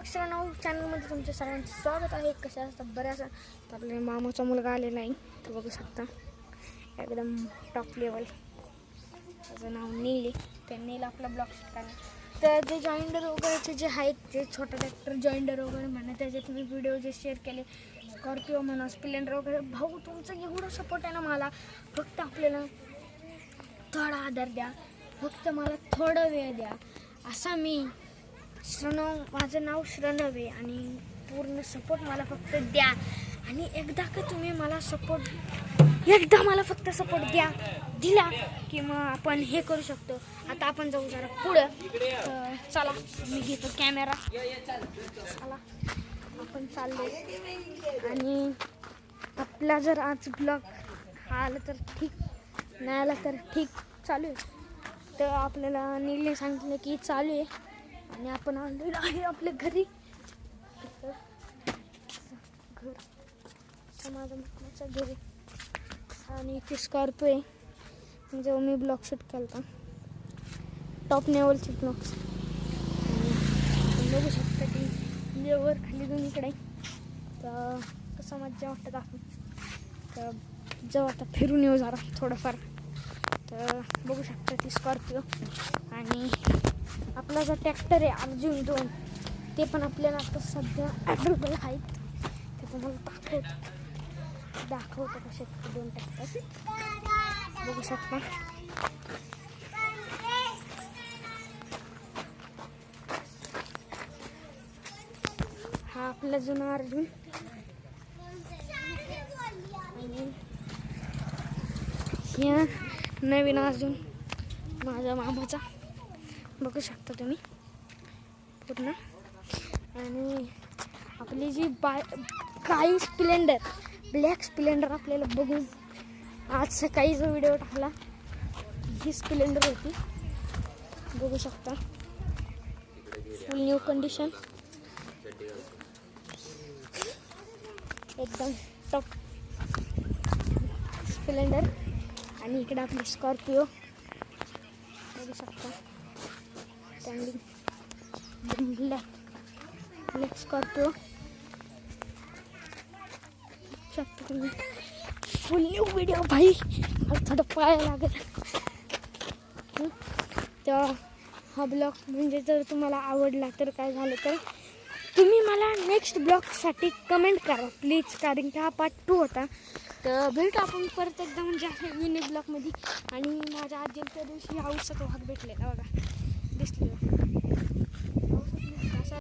मित्रांनो, चॅनलमध्ये तुमच्या सर्वांचं स्वागत आहे. कशा असतात बऱ्याच आपल्या मामाचा मुलगा आलेला आहे, तो बघू शकता एकदम टॉप लेवल. त्याचं नाव नील. त्यांनी आपला ब्लॉग शूट केला. तर जे जॉईंडर वगैरेचे जे आहेत, जे छोटा ट्रॅक्टर जॉईंडर वगैरे म्हणा, त्याच्यात मी व्हिडिओ जे शेअर केले, स्कॉर्पिओ म्हणा, स्प्लेंडर वगैरे. भाऊ तुमचं एवढं सपोर्ट आहे ना मला, फक्त आपल्याला थोडा आधार द्या, फक्त मला थोडा वेळ द्या. असा मी श्रणव, माझं नाव श्रणव आहे आणि पूर्ण सपोर्ट मला फक्त द्या. आणि एकदा का तुम्ही मला मला फक्त सपोर्ट दिला की मग आपण हे करू शकतो. आता आपण जाऊ जरा पुढं. चला मी घेतो कॅमेरा. चला आपण चाललो. आणि आपला जर आज ब्लॉग आला तर ठीक, नाही आला तर ठीक. चालू आहे तर आपल्याला नीलने सांगितलं की चालू आहे आणि आपण आलेलो आहे आपल्या घरी. घर माझ्या मित्राच्या घरी आणि इथे स्कॉर्पिओ आहे, जेव्हा मी ब्लॉग शूट केला होता, टॉप लेवलचे ब्लॉग्स. बघू शकता की म्हणजे वर खाली दोन्हीकडे. तर कसं मज्जा वाटतं आपण. तर जाऊ आता फिरून येऊ जरा थोडंफार. तर बघू शकता ती स्कॉर्पिओ. आणि आपला जो ट्रॅक्टर आहे अर्जुन 2, ते पण आपल्याला आता सध्या अवेलेबल आहेत. ते तुम्हाला दाखवतो कसे 2 ट्रॅक्टर बघू शकता. हा आपला जुना अर्जुन आणि ह्या नवीन अर्जुन माझ्या मामाचा. बघू शकता तुम्ही पूर्ण. आणि आपली जी काही स्प्लेंडर, ब्लॅक स्प्लेंडर आपल्याला बघून आज सकाळी जो व्हिडिओ टाकला, ही स्प्लेंडर होती. बघू शकता फुल न्यू कंडिशन, एकदम टॉप स्प्लेंडर. आणि इकडे आपली स्कॉर्पिओ बघू शकता स्टँडिंग, ब्लॅक स्कॉर्पिओ शकता तुम्ही. फुल न्यू व्हिडिओ भाई, मला थोडं पाहायला लागेल. तर हा ब्लॉग म्हणजे जर तुम्हाला आवडला तर काय झालं तर तुम्ही मला नेक्स्ट ब्लॉगसाठी कमेंट करा प्लीज, कारण की हा पार्ट 2 होता. तर भेटू आपण परत एकदा म्हणजे मिनी ब्लॉगमध्ये. आणि माझ्या आजीच्या दिवशी हा औषध वाघ भेटलेला बघा, दिसलेला.